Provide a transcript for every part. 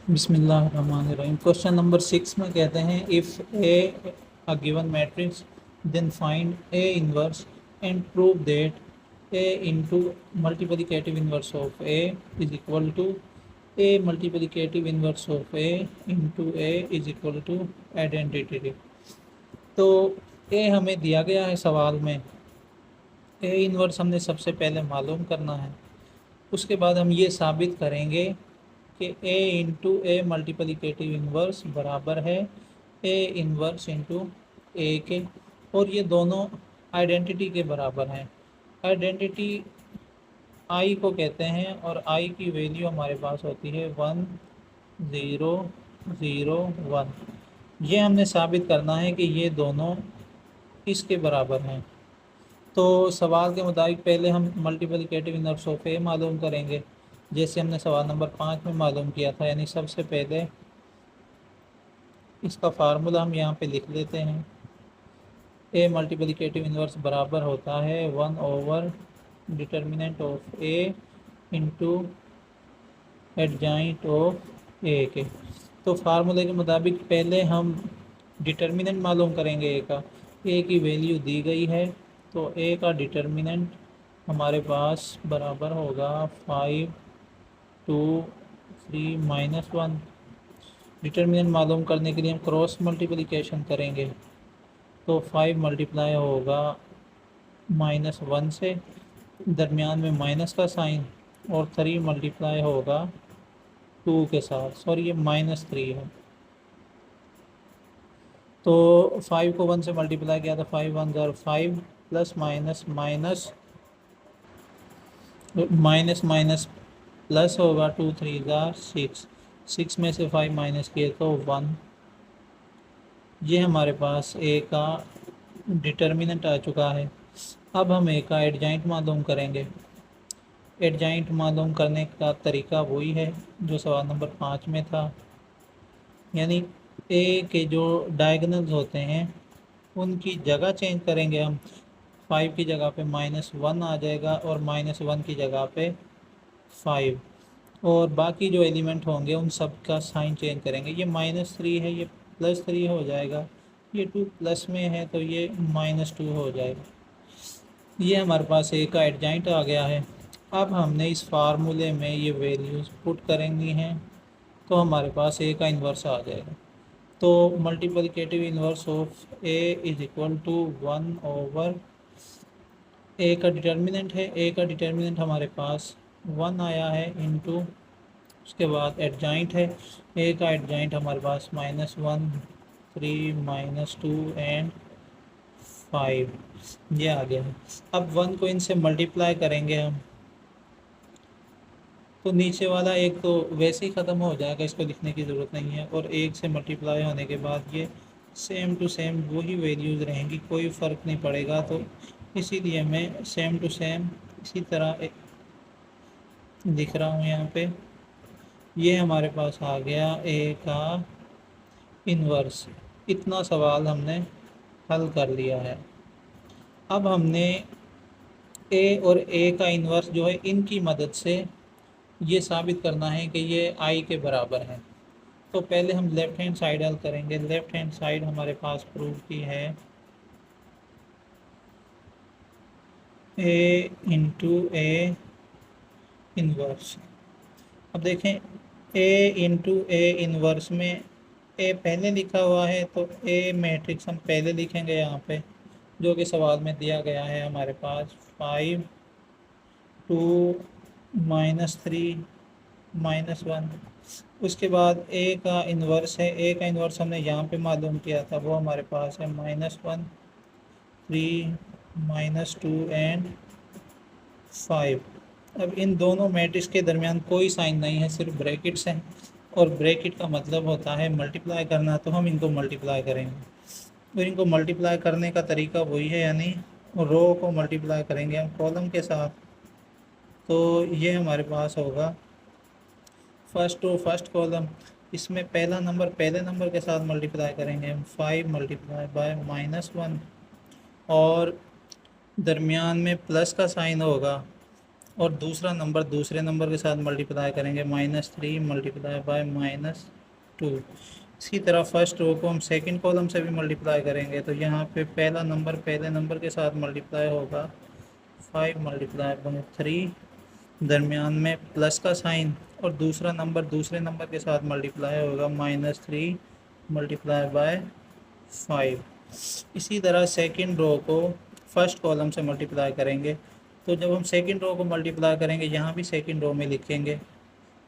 बिस्मिल्लाहिर्रहमानिर्रहीम। Question number 6 में कहते हैं if A given matrix then find A inverse and prove that A into multiplicative inverse of A is equal to A multiplicative inverse of A into A is equal to identity. तो ए हमें दिया गया है सवाल में, A inverse हमने सबसे पहले मालूम करना है। उसके बाद हम ये साबित करेंगे कि ए इंटू ए मल्टीप्लिकेटिव इन्वर्स बराबर है ए इन्वर्स इंटू ए के, और ये दोनों आइडेंटिटी के बराबर हैं। आइडेंटिटी आई को कहते हैं और आई की वैल्यू हमारे पास होती है 1 0 0 1। ये हमने साबित करना है कि ये दोनों इसके बराबर हैं। तो सवाल के मुताबिक पहले हम मल्टीप्लिकेटिव इनवर्स ऑफ ए मालूम करेंगे, जैसे हमने सवाल नंबर 5 में मालूम किया था। यानी सबसे पहले इसका फार्मूला हम यहाँ पे लिख लेते हैं। ए मल्टीप्लिकेटिव इनवर्स बराबर होता है 1 over determinant of A into adjoint of A के। तो फार्मूले के मुताबिक पहले हम डिटर्मिनेंट मालूम करेंगे ए का। ए की वैल्यू दी गई है, तो ए का डिटर्मिनेंट हमारे पास बराबर होगा 5 2 3 -1। डिटर्मिनेंट मालूम करने के लिए हम क्रॉस मल्टीप्लिकेशन करेंगे, तो 5 मल्टीप्लाई होगा -1 से, दरमियान में माइनस का साइन, और 3 मल्टीप्लाई होगा 2 के साथ। सॉरी, ये -3 है। तो 5 को 1 से मल्टीप्लाई किया तो 5 1 ज़र 5 plus minus minus minus minus plus होगा 2 3 ज़र 6। 6 में से 5 माइनस किए तो 1। ये हमारे पास ए का डिटर्मिनेंट आ चुका है। अब हम ए का एडजॉइंट मालूम करेंगे। एडजॉइंट मालूम करने का तरीका वही है जो सवाल नंबर 5 में था। यानी ए के जो डायगोनल्स होते हैं उनकी जगह चेंज करेंगे हम। 5 की जगह पे -1 आ जाएगा और -1 की जगह पे 5, और बाकी जो एलिमेंट होंगे उन सब का साइन चेंज करेंगे। ये -3 है, ये +3 हो जाएगा। ये 2 प्लस में है तो ये -2 हो जाएगा। ये हमारे पास ए का एडजॉइंट आ गया है। अब हमने इस फार्मूले में ये वैल्यूज़ पुट करेंगी हैं, तो हमारे पास ए का इन्वर्स आ जाएगा। तो multiplicative inverse of A is equal to 1 over A का डिटर्मिनेंट है। ए का डिटर्मिनेंट हमारे पास 1 आया है इंटू, उसके बाद एडजॉइंट है। ए का एडजॉइंट हमारे पास -1 3 -2 एंड 5, ये आ गया है। अब 1 को इनसे मल्टीप्लाई करेंगे हम, तो नीचे वाला एक तो वैसे ही ख़त्म हो जाएगा, इसको लिखने की ज़रूरत नहीं है। और एक से मल्टीप्लाई होने के बाद ये सेम टू सेम वही वैल्यूज़ रहेंगी, कोई फ़र्क नहीं पड़ेगा। तो इसीलिए मैं सेम टू सेम इसी तरह लिख रहा हूँ यहाँ पे। ये हमारे पास आ गया ए का इन्वर्स। इतना सवाल हमने हल कर लिया है। अब हमने ए और ए का इन्वर्स जो है इनकी मदद से ये साबित करना है कि ये आई के बराबर है। तो पहले हम लेफ़्ट हैंड साइड हल करेंगे। लेफ़्ट हैंड साइड हमारे पास प्रूव की है ए इंटू ए इन्वर्स। अब देखें, ए इंटू ए इन्वर्स में ए पहले लिखा हुआ है, तो ए मैट्रिक्स हम पहले लिखेंगे यहाँ पे, जो कि सवाल में दिया गया है हमारे पास 5 2 -3 -1। उसके बाद ए का इन्वर्स है। ए का इन्वर्स हमने यहाँ पे मालूम किया था, वो हमारे पास है -1 3 -2 एंड 5। अब इन दोनों मैट्रिक्स के दरमियान कोई साइन नहीं है, सिर्फ ब्रैकेट्स हैं, और ब्रैकेट का मतलब होता है मल्टीप्लाई करना, तो हम इनको मल्टीप्लाई करेंगे। तो इनको मल्टीप्लाई करने का तरीका वही है, यानी रो को मल्टीप्लाई करेंगे हम कॉलम के साथ। तो ये हमारे पास होगा फर्स्ट रो फर्स्ट कॉलम, इसमें पहला नंबर पहले नंबर के साथ मल्टीप्लाई करेंगे हम, 5 मल्टीप्लाई बाय -1, और दरमियान में प्लस का साइन होगा। और दूसरा नंबर दूसरे नंबर के साथ मल्टीप्लाई करेंगे, -3 मल्टीप्लाई बाय -2। इसी तरह फर्स्ट रो को हम सेकंड कॉलम से भी मल्टीप्लाई करेंगे, तो यहाँ पे पहला नंबर पहले नंबर के साथ मल्टीप्लाई होगा 5 मल्टीप्लाई बाय 3, दरमियान में प्लस का साइन, और दूसरा नंबर दूसरे नंबर के साथ मल्टीप्लाई होगा -3 मल्टीप्लाई बाय 5। इसी तरह सेकंड रो को फर्स्ट कॉलम से मल्टीप्लाई करेंगे, तो जब हम सेकंड रो को मल्टीप्लाई करेंगे यहाँ भी सेकंड रो में लिखेंगे,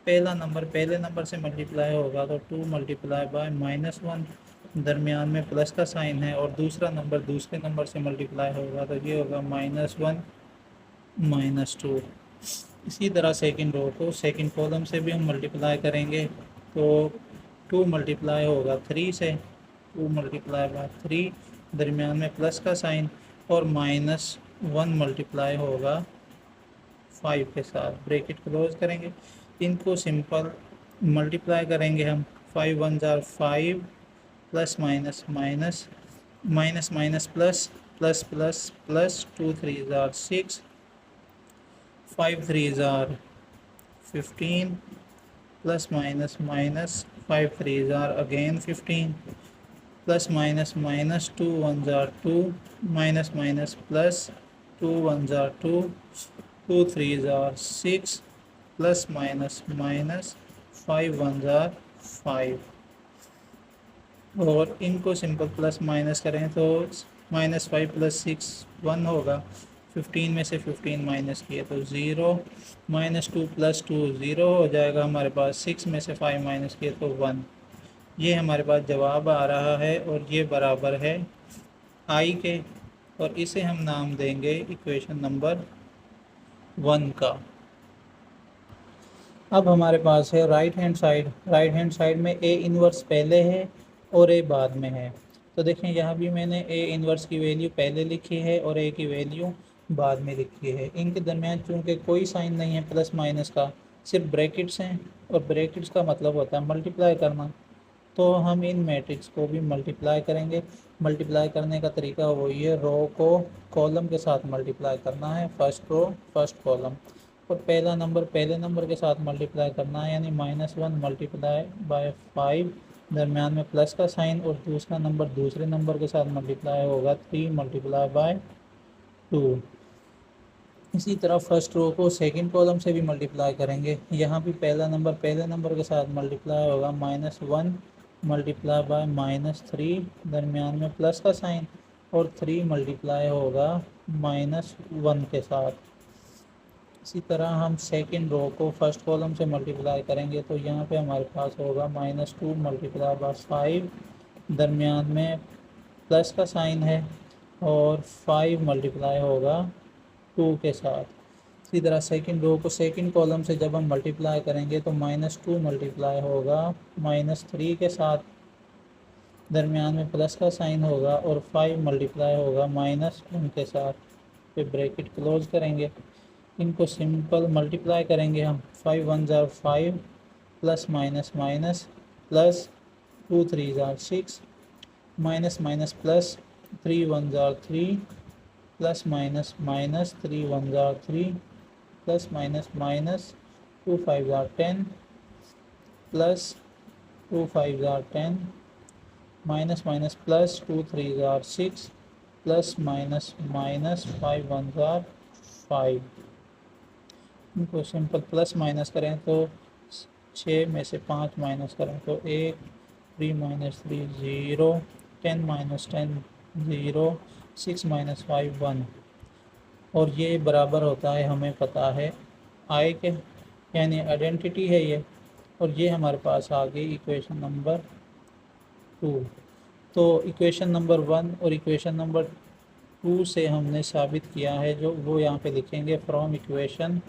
पहला नंबर पहले नंबर से मल्टीप्लाई होगा तो 2 मल्टीप्लाई बाय -1, दरमियान में प्लस का साइन है, और दूसरा नंबर दूसरे नंबर से मल्टीप्लाई होगा तो ये होगा -1 -2। इसी तरह सेकंड रो को सेकंड कॉलम से भी हम मल्टीप्लाई करेंगे, तो 2 मल्टीप्लाई होगा 3 से, 2 मल्टीप्लाई बाय 3, दरमियान में प्लस का साइन, और -1 मल्टीप्लाई होगा 5 के साथ, ब्रैकेट क्लोज करेंगे। इनको सिंपल मल्टीप्लाई करेंगे हम, 5 1 jar 5, plus minus minus, minus minus plus, plus plus plus, 2 3 jar 6, 5 3 jar 15, plus minus minus, 5 3 jar again 15, plus minus minus, 2 1 jar 2, minus minus plus, 2 1 jar 2, 2 3 jar 6, plus minus minus, 5 1 jar 5, और इनको simple plus minus करें तो -5 + 6 1 होगा, 15 में से 15 minus किए तो 0, -2 + 2 0 हो जाएगा हमारे पास, 6 में से 5 माइनस किए तो 1। ये हमारे पास जवाब आ रहा है और ये बराबर है I के, और इसे हम नाम देंगे इक्वेशन नंबर 1 का। अब हमारे पास है राइट हैंड साइड में A इन्वर्स पहले है और A बाद में है। तो देखें यहाँ भी मैंने A इन्वर्स की वैल्यू पहले लिखी है और A की वैल्यू बाद में लिखी है। इनके दरमियान चूँकि कोई साइन नहीं है प्लस माइनस का, सिर्फ ब्रैकेट्स हैं, और ब्रैकेट्स का मतलब होता है मल्टीप्लाई करना, तो हम इन मैट्रिक्स को भी मल्टीप्लाई करेंगे। मल्टीप्लाई करने का तरीका वही है, रो को कॉलम के साथ मल्टीप्लाई करना है, फर्स्ट रो फर्स्ट कॉलम, और पहला नंबर पहले नंबर के साथ मल्टीप्लाई करना है, यानी -1 मल्टीप्लाई बाय 5, दरमियान में प्लस का साइन, और दूसरा नंबर दूसरे नंबर के साथ मल्टीप्लाई होगा 3 मल्टीप्लाई बाय 2। इसी तरह फर्स्ट रो को सेकंड कॉलम से भी मल्टीप्लाई करेंगे, यहाँ भी पहला नंबर पहले नंबर के साथ मल्टीप्लाई होगा -1 मल्टीप्लाई बाय -3, दरमियान में प्लस का साइन, और 3 मल्टीप्लाई होगा -1 के साथ। इसी तरह हम सेकंड रो को फर्स्ट कॉलम से मल्टीप्लाई करेंगे, तो यहाँ पे हमारे पास होगा -2 मल्टीप्लाई बाय 5, दरमियान में प्लस का साइन है, और 5 मल्टीप्लाई होगा 2 के साथ। इसी तरह सेकंड रो को सेकंड कॉलम से जब हम मल्टीप्लाई करेंगे तो -2 मल्टीप्लाई होगा -3 के साथ, दरमियान में प्लस का साइन होगा, और 5 मल्टीप्लाई होगा -1 के साथ, फिर ब्रैकेट क्लोज करेंगे। इनको सिंपल मल्टीप्लाई करेंगे हम, 5 1 jar 5, plus minus minus, plus 2 3 jar 6, minus minus plus, 3 1 jar 3, plus minus minus, 3 1 jar 3, plus minus minus, 2 5 jar 10, plus 2 5 jar 10, minus minus plus, 2 3 jar 6, plus minus minus, 5 1 jar 5। इनको simple plus minus करें तो 6 में से 5 minus करें तो 1, 3 - 3 0, 10 - 10 0, 6 - 5 1, और ये बराबर होता है, हमें पता है I के, यानी आइडेंटिटी है ये, और ये हमारे पास आ गई इक्वेशन नंबर 2। तो इक्वेशन नंबर 1 और इक्वेशन नंबर 2 से हमने साबित किया है, जो वो यहाँ पे लिखेंगे, from equation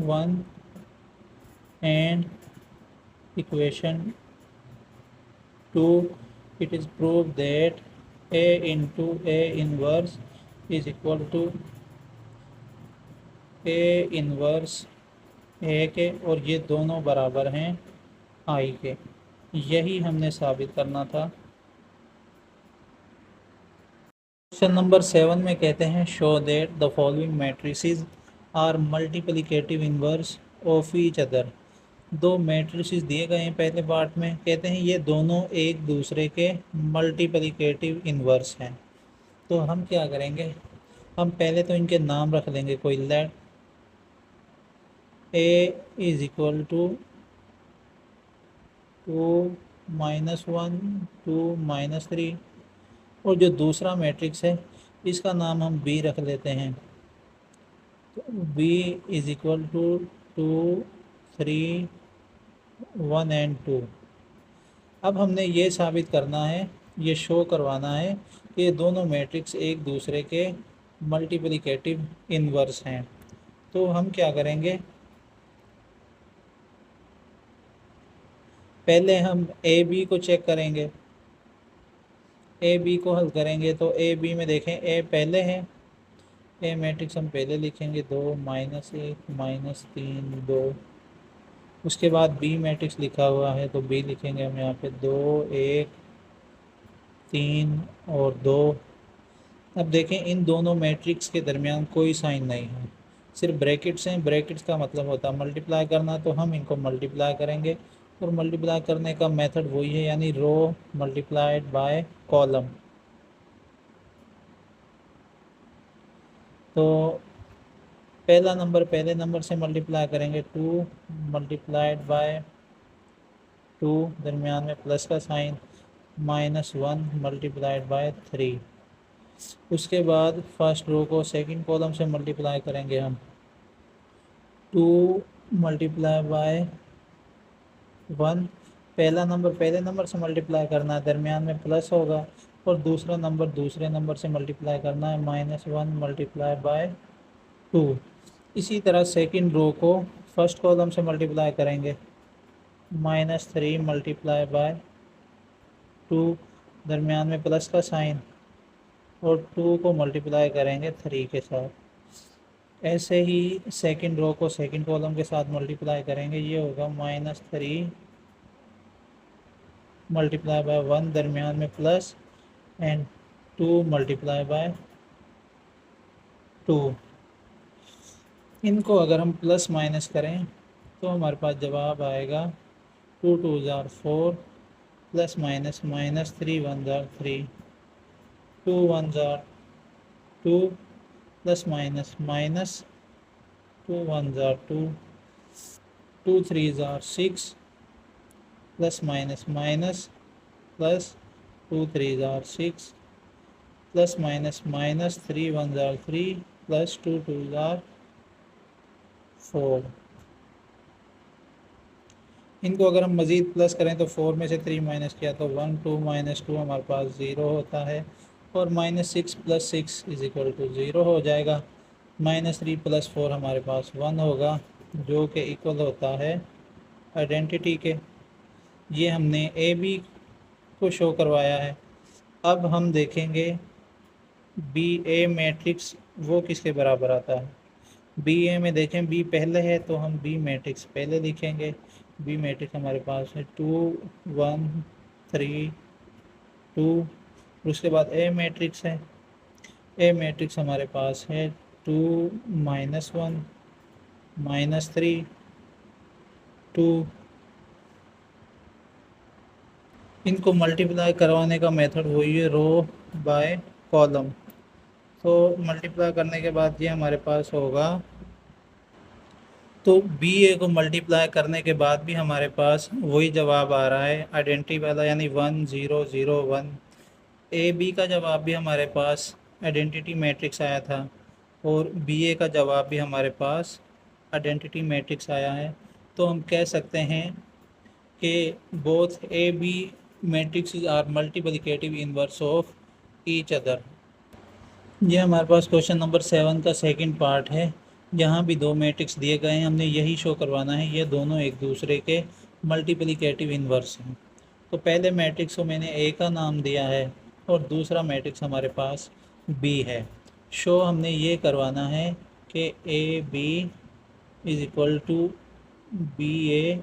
1 and equation 2 it is proved that A into A inverse is equal to A inverse A के, और ये दोनों बराबर हैं I के। यही हमने साबित करना था। क्वेश्चन नंबर 7 में कहते हैं show that the following matrices are multiplicative inverse of each other. दो मैट्रिसेस दिए गए हैं पहले पार्ट में, कहते हैं ये दोनों एक दूसरे के मल्टीप्लिकेटिव इनवर्स हैं। तो हम क्या करेंगे, हम पहले तो इनके नाम रख लेंगे कोई। Let A is equal to 2 -1 2 -3, और जो दूसरा मैट्रिक्स है इसका नाम हम बी रख लेते हैं। तो B is equal to 2 3 1 and 2। अब हमने ये साबित करना है, ये शो करवाना है कि ये दोनों मैट्रिक्स एक दूसरे के मल्टीप्लिकेटिव इनवर्स हैं। तो हम क्या करेंगे, पहले हम ए बी को चेक करेंगे। ए बी को हल करेंगे तो ए बी में देखें ए पहले है, ए मैट्रिक्स हम पहले लिखेंगे 2 -1 -3 2। उसके बाद बी मैट्रिक्स लिखा हुआ है तो बी लिखेंगे हम यहाँ पे 2 1 3 और 2। अब देखें इन दोनों मैट्रिक्स के दरमियान कोई साइन नहीं है, सिर्फ ब्रैकेट्स हैं। ब्रैकेट्स का मतलब होता है मल्टीप्लाई करना, तो हम इनको मल्टीप्लाई करेंगे और मल्टीप्लाई करने का मेथड वही है, यानी रो मल्टीप्लाइड बाय कॉलम। तो पहला नंबर पहले नंबर से मल्टीप्लाई करेंगे, 2 मल्टीप्लाइड बाय 2, दरमियान में प्लस का साइन, -1 मल्टीप्लाइड बाय 3। उसके बाद फर्स्ट रो को सेकंड कॉलम से मल्टीप्लाई करेंगे हम, 2 मल्टीप्लाई बाय 1। पहला नंबर पहले नंबर से मल्टीप्लाई करना है, दरमियान में प्लस होगा, और दूसरा नंबर दूसरे नंबर से मल्टीप्लाई करना है, -1 मल्टीप्लाई बाय 2। इसी तरह सेकंड रो को फर्स्ट कॉलम से मल्टीप्लाई करेंगे, -3 मल्टीप्लाई बाय 2, दरमियान में प्लस का साइन, और 2 को मल्टीप्लाई करेंगे 3 के साथ। ऐसे ही सेकंड रो को सेकंड कॉलम के साथ मल्टीप्लाई करेंगे, ये होगा -3 मल्टीप्लाई बाय 1, दरमियान में प्लस, एंड 2 मल्टीप्लाई बाय 2। इनको अगर हम प्लस माइनस करें तो हमारे पास जवाब आएगा 2 2 jar 4 plus minus -3 1 jar 3 2 1 jar 2 plus minus -2 1 jar 2 2 3 jar 6 plus minus plus 2 3 jar 6 plus minus -3 1 jar 3 plus 2 2 jar 4। इनको अगर हम मज़ीद प्लस करें तो 4 में से 3 माइनस किया तो 1 2 -2 हमारे पास 0 होता है, और -6 + 6 = 0 हो जाएगा। -3 + 4 हमारे पास 1 होगा, जो कि इक्वल होता है आइडेंटिटी के। ये हमने ए बी को शो करवाया है। अब हम देखेंगे बी ए मैट्रिक्स वो किसके बराबर आता है। बी ए में देखें बी पहले है तो हम बी मैट्रिक्स पहले लिखेंगे। बी मैट्रिक्स हमारे पास है 2 1 3 2। उसके बाद ए मैट्रिक्स है, ए मैट्रिक्स हमारे पास है 2 -1 -3 2। इनको मल्टीप्लाई करवाने का मेथड वही है, रो बाय कॉलम। तो मल्टीप्लाई करने के बाद ये हमारे पास होगा, तो बी ए को मल्टीप्लाई करने के बाद भी हमारे पास वही जवाब आ रहा है आइडेंटिटी वाला, यानी 1 0 0 1। ए बी का जवाब भी हमारे पास आइडेंटिटी मैट्रिक्स आया था, और बी ए का जवाब भी हमारे पास आइडेंटिटी मैट्रिक्स आया है। तो हम कह सकते हैं कि both A B matrix are multiplicative inverse of each other. ये हमारे पास क्वेश्चन नंबर 7 का सेकंड पार्ट है। यहाँ भी दो मैट्रिक्स दिए गए हैं, हमने यही शो करवाना है ये दोनों एक दूसरे के मल्टीप्लिकेटिव इनवर्स हैं। तो पहले मैट्रिक्स को मैंने ए का नाम दिया है और दूसरा मैट्रिक्स हमारे पास बी है। शो हमने ये करवाना है कि A B is equal to B A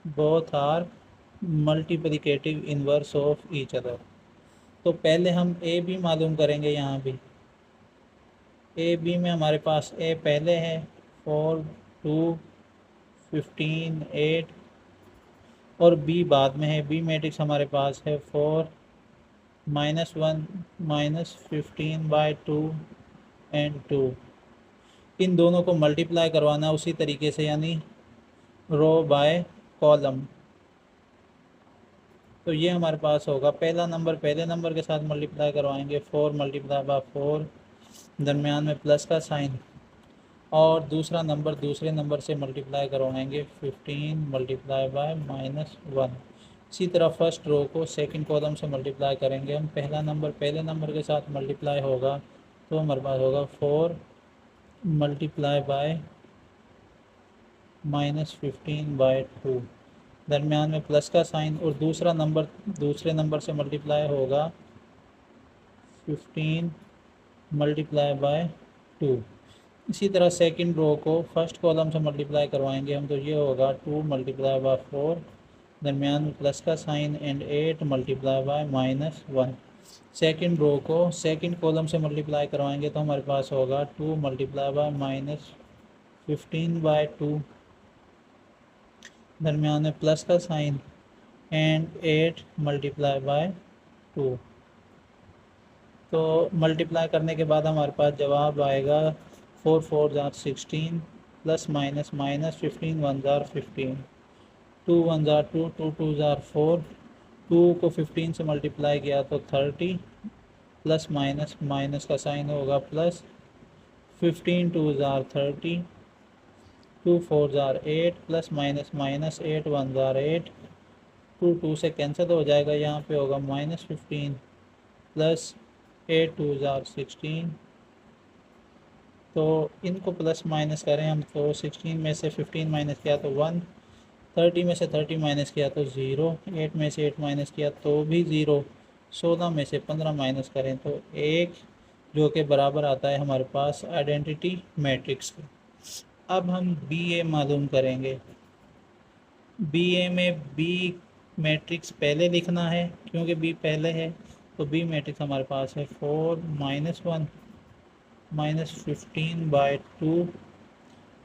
both are multiplicative inverse of each other. तो पहले हम ए बी मालूम करेंगे, यहाँ भी ए बी में हमारे पास ए पहले है 4 2 15 8 और बी बाद में है। बी मैट्रिक्स हमारे पास है 4 -1 -15/2 एंड 2। इन दोनों को मल्टीप्लाई करवाना उसी तरीके से, यानी रो बाय कॉलम। तो ये हमारे पास होगा पहला नंबर पहले नंबर के साथ मल्टीप्लाई करवाएंगे 4 × 4, दरमियान में प्लस का साइन, और दूसरा नंबर दूसरे नंबर से मल्टीप्लाई करवाएंगे 15 × -1। इसी तरह फर्स्ट रो को सेकंड कॉलम से मल्टीप्लाई करेंगे हम। पहला नंबर पहले नंबर के साथ मल्टीप्लाई होगा तो हमारे पास होगा 4 × -15/2, दरमियान में प्लस का साइन, और दूसरा नंबर दूसरे नंबर से मल्टीप्लाई होगा 15 × 2। इसी तरह सेकंड रो को फर्स्ट कॉलम से मल्टीप्लाई करवाएंगे हम, तो ये होगा 2 × 4, दरमियान में प्लस का साइन, एंड 8 × -1। सेकंड रो को सेकंड कॉलम से मल्टीप्लाई करवाएंगे तो हमारे पास होगा 2 × -15/2, दरमियान में प्लस का साइन, एंड 8 × 2। तो मल्टीप्लाई करने के बाद हमारे पास जवाब आएगा 4 4 jar 16, plus minus minus 15 1 jar 15, 2 1 jar 2, 2 2 jar 4, 2 को 15 से मल्टीप्लाई किया तो 30, प्लस माइनस माइनस का साइन होगा plus, 15 2 jar 30, 2 4 jar 8, plus minus minus 8 1 jar 8, 2 2 से कैंसिल हो जाएगा, यहाँ पे होगा -15 प्लस 8 2 जार 16। तो इनको प्लस माइनस करें हम तो 16 में से 15 माइनस किया तो 1, 30 में से 30 माइनस किया तो 0, 8 में से 8 माइनस किया तो भी 0, 16 में से 15 माइनस करें तो 1, जो कि बराबर आता है हमारे पास आइडेंटिटी मैट्रिक्स के। अब हम बी ए मालूम करेंगे। बी ए में बी मैट्रिक्स पहले लिखना है क्योंकि बी पहले है, तो बी मैट्रिक्स हमारे पास है 4 -1 -15/2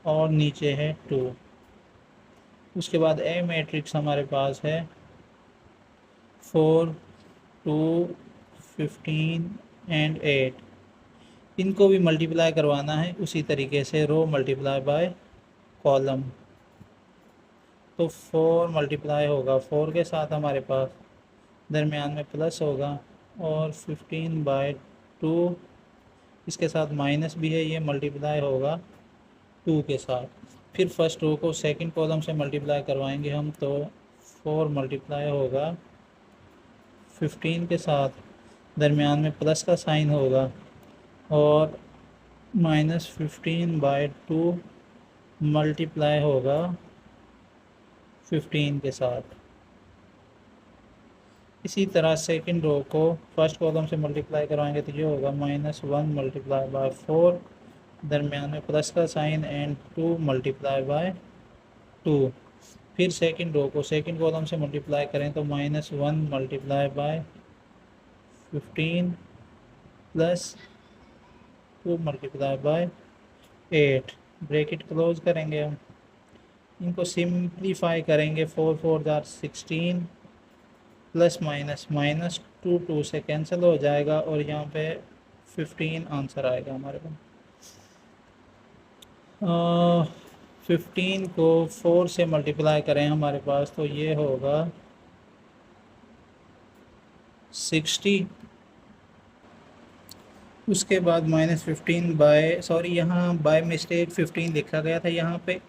और नीचे है 2। उसके बाद ए मैट्रिक्स हमारे पास है 4 2 15 एंड 8। इनको भी मल्टीप्लाई करवाना है उसी तरीके से, रो मल्टीप्लाई बाय कॉलम। तो 4 मल्टीप्लाई होगा 4 के साथ हमारे पास, दरमियान में प्लस होगा, और 15/2 इसके साथ माइनस भी है, ये मल्टीप्लाई होगा 2 के साथ। फिर फर्स्ट रो को सेकंड कॉलम से मल्टीप्लाई करवाएंगे हम, तो 4 मल्टीप्लाई होगा 15 के साथ, दरमियान में प्लस का साइन होगा, और -15/2 मल्टीप्लाई होगा 15 के साथ। इसी तरह सेकंड रो को फर्स्ट कॉलम से मल्टीप्लाई करवाएंगे तो ये होगा -1 × 4, दरमियान में प्लस का साइन, एंड 2 × 2। फिर सेकंड रो को सेकंड कॉलम से मल्टीप्लाई करें तो -1 × 15 प्लस 2 × 8, ब्रैकेट क्लोज करेंगे हम। इनको सिंप्लीफाई करेंगे, 4 4 जार 16, प्लस माइनस माइनस 2 2 से कैंसिल हो जाएगा, और यहाँ पे 15 आंसर आएगा हमारे पास। 15 को 4 से मल्टीप्लाई करें हमारे पास तो ये होगा 60। उसके बाद -15 बाय, सॉरी यहाँ बाय मिस्टेक 15 लिखा गया था, यहाँ पे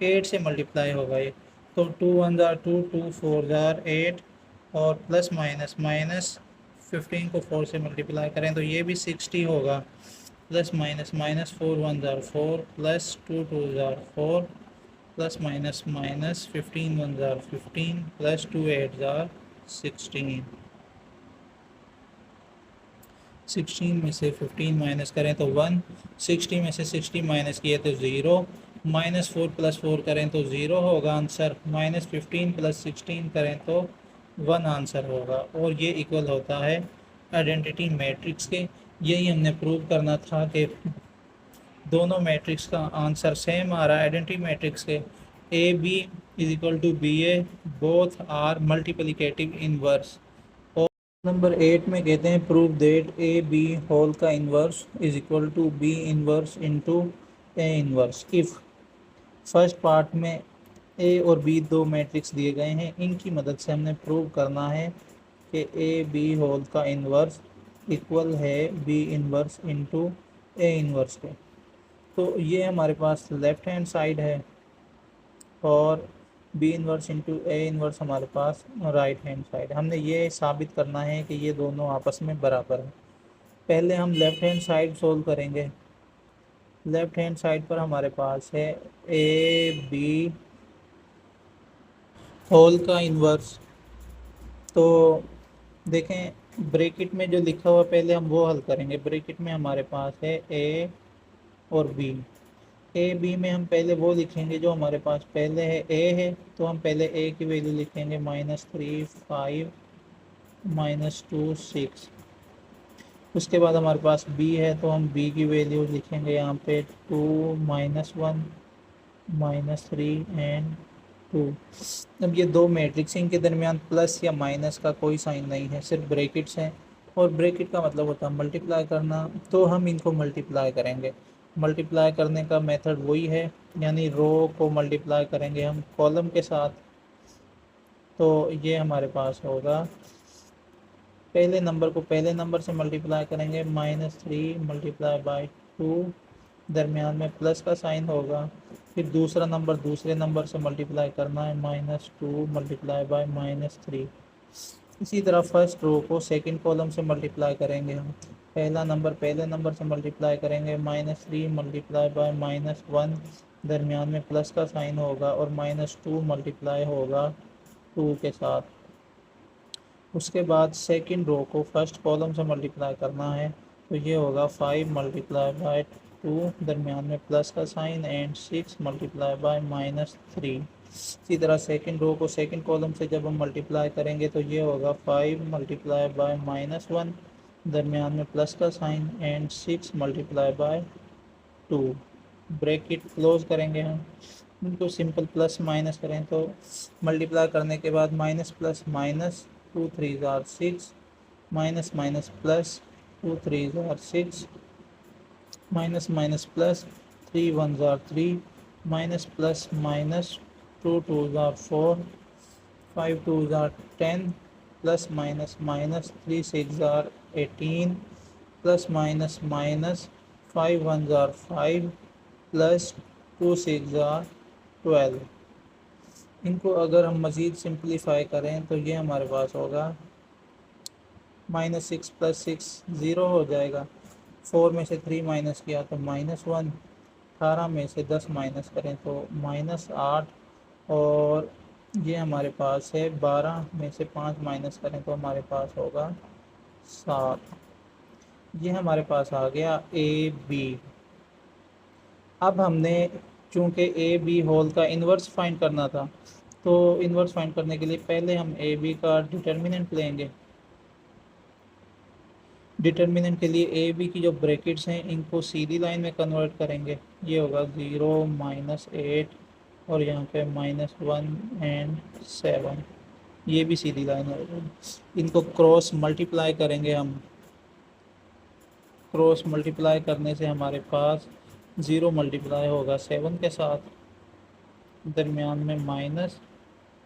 8 से मल्टीप्लाई होगा ये, तो 2 1 जार 2, 2 4 जार 8, और प्लस माइनस माइनस 15 को 4 से मल्टीप्लाई करें तो ये भी 60 होगा, plus minus minus 4 1 jar 4, plus 2 2 jar 4, plus minus minus 15 1 jar 15, plus 2 8 jar 16। 16 में से 15 माइनस करें तो 1, 60 में से 60 माइनस किए तो 0, -4 + 4 करें तो 0 होगा आंसर, -15 + 16 करें तो 1 आंसर होगा, और ये इक्वल होता है आइडेंटिटी मैट्रिक्स के। यही हमने प्रूव करना था कि दोनों मैट्रिक्स का आंसर सेम आ रहा है आइडेंटिटी मैट्रिक्स के। A B is equal to B A, both are multiplicative inverse. और नंबर 8 में कहते हैं prove that A B whole का inverse is equal to B inverse into A inverse if. First part में ए और B दो मैट्रिक्स दिए गए हैं, इनकी मदद से हमने प्रूव करना है कि ए बी होल का इनवर्स इक्वल है B inverse into A inverse के। तो ये हमारे पास लेफ्ट हैंड साइड है और B inverse into A inverse हमारे पास राइट हैंड साइड। हमने ये साबित करना है कि ये दोनों आपस में बराबर हैं। पहले हम लेफ्ट हैंड साइड सोल्व करेंगे। लेफ्ट हैंड साइड पर हमारे पास है ए बी होल का इनवर्स। तो देखें ब्रैकेट में जो लिखा हुआ पहले हम वो हल करेंगे। ब्रैकेट में हमारे पास है ए और बी। ए बी में हम पहले वो लिखेंगे जो हमारे पास पहले है ए है, तो हम पहले ए की वैल्यू लिखेंगे -3 5 -2 6। उसके बाद हमारे पास बी है तो हम बी की वैल्यू लिखेंगे यहाँ पे 2 -1 -3 एंड 2। अब ये दो मैट्रिक्स इनके दरमियान प्लस या माइनस का कोई साइन नहीं है, सिर्फ ब्रैकेट्स हैं। और ब्रैकेट का मतलब होता है मल्टीप्लाई करना, तो हम इनको मल्टीप्लाई करेंगे। मल्टीप्लाई करने का मेथड वही है, यानी रो को मल्टीप्लाई करेंगे हम कॉलम के साथ। तो ये हमारे पास होगा, पहले नंबर को पहले नंबर से मल्टीप्लाई करेंगे, -3 मल्टीप्लाई बाई 2, दरमियान में प्लस का साइन होगा। फिर दूसरा नंबर दूसरे नंबर से मल्टीप्लाई करना है, -2 मल्टीप्लाई बाई -3। इसी तरह फर्स्ट रो को सेकंड कॉलम से मल्टीप्लाई करेंगे हम। पहला नंबर पहले नंबर से मल्टीप्लाई करेंगे, -3 मल्टीप्लाई बाय -1, दरमियान में प्लस का साइन होगा और -2 मल्टीप्लाई होगा 2 के साथ। उसके बाद सेकंड रो को फर्स्ट कॉलम से मल्टीप्लाई करना है, तो ये होगा 5 मल्टीप्लाई बाय 2, दरमियान में प्लस का साइन एंड 6 मल्टीप्लाई बाय -3। इसी तरह सेकंड रो को सेकंड कॉलम से जब हम मल्टीप्लाई करेंगे तो ये होगा 5 मल्टीप्लाई बाय -1, दरमियान में प्लस का sign and 6 multiply by 2। Bracket close करेंगे हम, इनको सिंपल प्लस माइनस करें तो मल्टीप्लाई करने के बाद माइनस प्लस माइनस 2 3 ज़ार 6, माइनस माइनस प्लस 2 3 ज़ार 6, माइनस माइनस प्लस 3 1 ज़ार 3, माइनस प्लस माइनस 2 2 ज़ार 4, 5 2 ज़ार 10, प्लस माइनस माइनस 3 6 ज़ार 18, प्लस माइनस माइनस 5 1 ज़ार 5, प्लस 2 6 ज़ार 12। इनको अगर हम मज़ीद सिंप्लीफाई करें तो ये हमारे पास होगा -6 + 6 0 हो जाएगा। 4 में से 3 माइनस किया तो -1, 18 में से 10 माइनस करें तो -8, और ये हमारे पास है 12 में से 5 माइनस करें तो हमारे पास होगा 7। ये हमारे पास आ गया ए बी। अब हमने चूँकि ए बी होल का इन्वर्स फाइंड करना था, तो इन्वर्स फाइंड करने के लिए पहले हम ए बी का डिटर्मिनेंट लेंगे। डिटर्मिनेंट के लिए ए बी की जो ब्रैकेट्स हैं इनको सीधी लाइन में कन्वर्ट करेंगे। ये होगा 0 -8 और यहाँ पे -1 एंड 7, ये भी सीधी लाइन होगी। इनको क्रॉस मल्टीप्लाई करेंगे हम। क्रॉस मल्टीप्लाई करने से हमारे पास 0 मल्टीप्लाई होगा 7 के साथ, दरमियान में माइनस,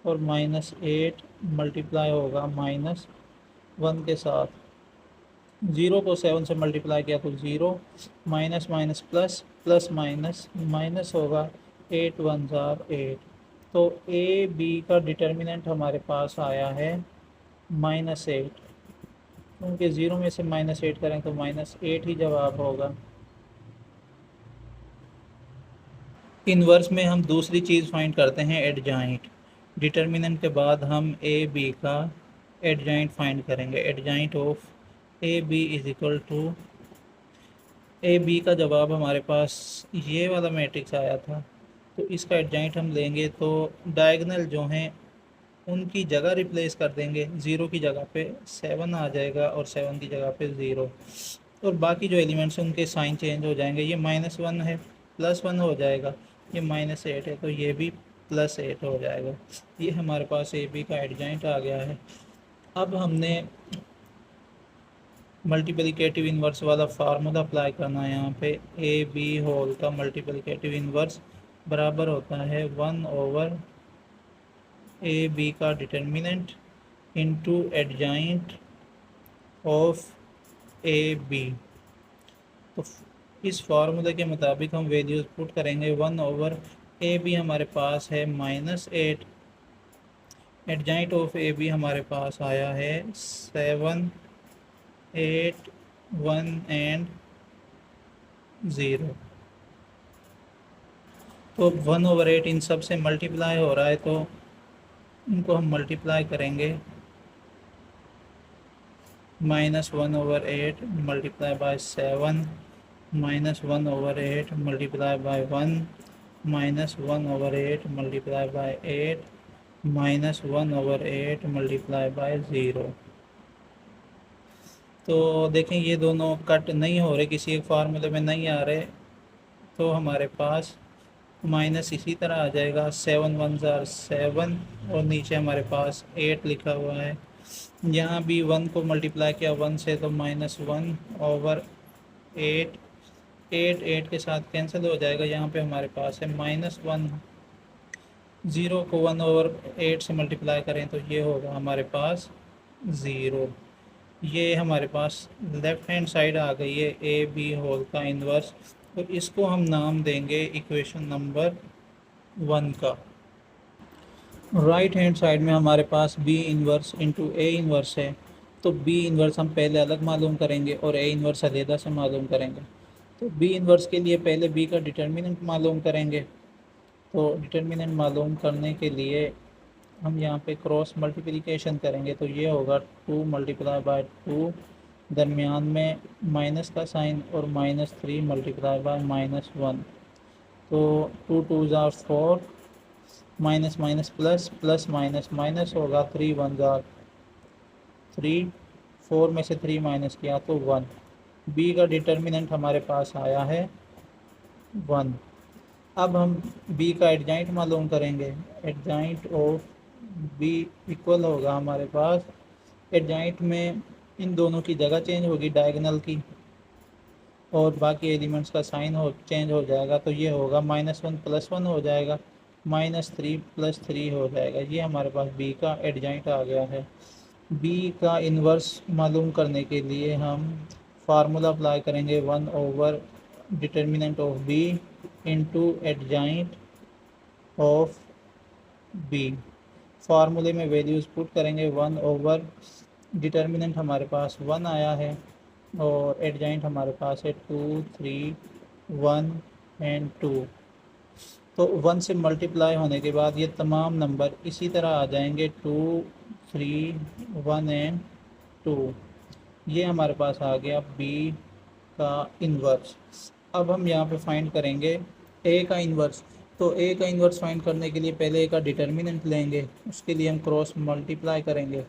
और -8 मल्टीप्लाई होगा -1 के साथ। 0 को 7 से मल्टीप्लाई किया तो 0, minus minus plus, plus minus minus होगा, 8 1 ज़ार 8। तो ए बी का डिटर्मिनेंट हमारे पास आया है -8, क्योंकि 0 में से -8 करें तो -8 ही जवाब होगा। इन्वर्स में हम दूसरी चीज़ फाइंड करते हैं एडजॉइंट। डिटर्मिनेंट के बाद हम ए बी का एडजॉइंट फाइंड करेंगे। Adjoint of A B is equal to, A B का जवाब हमारे पास ये वाला मैट्रिक्स आया था, तो इसका एडजॉइंट हम लेंगे तो डायगोनल जो हैं उनकी जगह रिप्लेस कर देंगे। 0 की जगह पे 7 आ जाएगा और 7 की जगह पे 0। और बाकी जो एलिमेंट्स हैं उनके साइन चेंज हो जाएंगे। ये -1 है, +1 हो जाएगा। ये -8 है तो ये भी +8 हो जाएगा। ये हमारे पास ए बी का एडजॉइंट आ गया है। अब हमने मल्टीप्लिकेटिव इन्वर्स वाला फार्मूला अप्लाई करना है। यहाँ पे ए बी होल का मल्टीप्लिकेटिव इन्वर्स बराबर होता है 1/ए बी का determinant into adjoint of A B. तो इस फार्मूले के मुताबिक हम वैल्यूज पुट करेंगे। 1/ए बी हमारे पास है -8, एडजॉइंट ऑफ ए बी हमारे पास आया है 7, 8, 1 एंड 0। तो 1/8 इन सब से मल्टीप्लाई हो रहा है तो इनको हम मल्टीप्लाई करेंगे। -1/8 multiply by 7, -1/8 multiply by 1, -1/8 multiply by 8, -1/8 multiply by 0। तो देखें ये दोनों कट नहीं हो रहे, किसी एक फार्मूले में नहीं आ रहे, तो हमारे पास माइनस इसी तरह आ जाएगा। 7 1 7 और नीचे हमारे पास 8 लिखा हुआ है। यहाँ भी 1 को मल्टीप्लाई किया 1 से तो -1/8, 8 के साथ कैंसिल हो जाएगा। यहाँ पे हमारे पास है -1। 0 को 1/8 से मल्टीप्लाई करें तो ये होगा हमारे पास 0। ये हमारे पास लेफ़्ट हैंड साइड आ गई है ए बी होल का इन्वर्स, तो इसको हम नाम देंगे इक्वेशन नंबर 1 का। राइट हैंड साइड में हमारे पास B inverse into A inverse है, तो बी इन्वर्स हम पहले अलग मालूम करेंगे और ए इन्वर्स अलहदा से मालूम करेंगे। तो बी इन्वर्स के लिए पहले बी का डिटर्मिनेंट मालूम करेंगे। तो डिटर्मिनेंट मालूम करने के लिए हम यहाँ पे क्रॉस मल्टीप्लिकेशन करेंगे, तो ये होगा 2 मल्टीप्लाई बाय 2, दरमियान में माइनस का साइन, और -3 मल्टीप्लाई बाय -1। तो 2 2 ज़ार 4, minus minus plus, plus minus minus होगा, 3 1 ज़ार 3, 4 में से 3 माइनस किया तो 1। बी का डिटर्मिनेंट हमारे पास आया है 1। अब हम बी का एडजॉइंट मालूम करेंगे। एडजॉइंट ऑफ बी इक्वल होगा हमारे पास, एडजॉइंट में इन दोनों की जगह चेंज होगी डायगोनल की, और बाकी एलिमेंट्स का साइन चेंज हो जाएगा। तो ये होगा -1 + 1 हो जाएगा, -3 + 3 हो जाएगा। ये हमारे पास बी का एडजॉइंट आ गया है। बी का इन्वर्स मालूम करने के लिए हम फार्मूला अप्लाई करेंगे one by determinant of B into adjoint of B. फार्मूले में वैल्यूज़ पुट करेंगे। 1/डिटर्मिनेंट हमारे पास 1 आया है, और एडजॉइंट हमारे पास है 2 3 1 एंड 2। तो 1 से मल्टीप्लाई होने के बाद ये तमाम नंबर इसी तरह आ जाएंगे, 2 3 1 एंड 2। ये हमारे पास आ गया बी का इन्वर्स। अब हम यहाँ पे फाइंड करेंगे ए का इन्वर्स। तो ए का इन्वर्स फाइंड करने के लिए पहले ए का डिटर्मिनेंट लेंगे, उसके लिए हम क्रॉस मल्टीप्लाई करेंगे।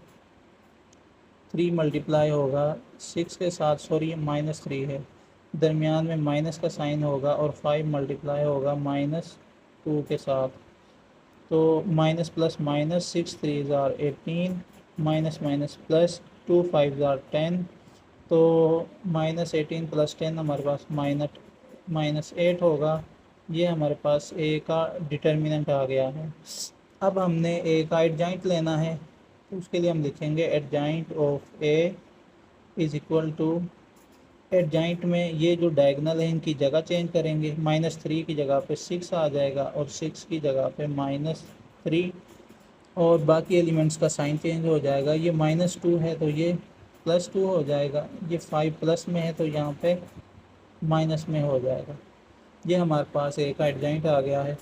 3 मल्टीप्लाई होगा 6 के साथ, सॉरी -3 है, दरमियान में माइनस का साइन होगा, और 5 मल्टीप्लाई होगा -2 के साथ। तो माइनस प्लस माइनस 6 3 ज़ार 18, माइनस माइनस प्लस 2 5 ज़ार 10। तो -18 + 10 हमारे पास -8 होगा। ये हमारे पास ए का डिटर्मिनेंट आ गया है। अब हमने ए का एडजॉइंट लेना है, तो उसके लिए हम लिखेंगे adjoint of A is equal to, adjoint में ये जो डायगोनल है इनकी जगह चेंज करेंगे। -3 की जगह पे 6 आ जाएगा, और 6 की जगह पे -3, और बाकी एलिमेंट्स का साइन चेंज हो जाएगा। ये -2 है तो ये +2 हो जाएगा, ये 5 प्लस में है तो यहाँ पे माइनस में हो जाएगा। ये हमारे पास ए का एडजॉइंट आ गया है।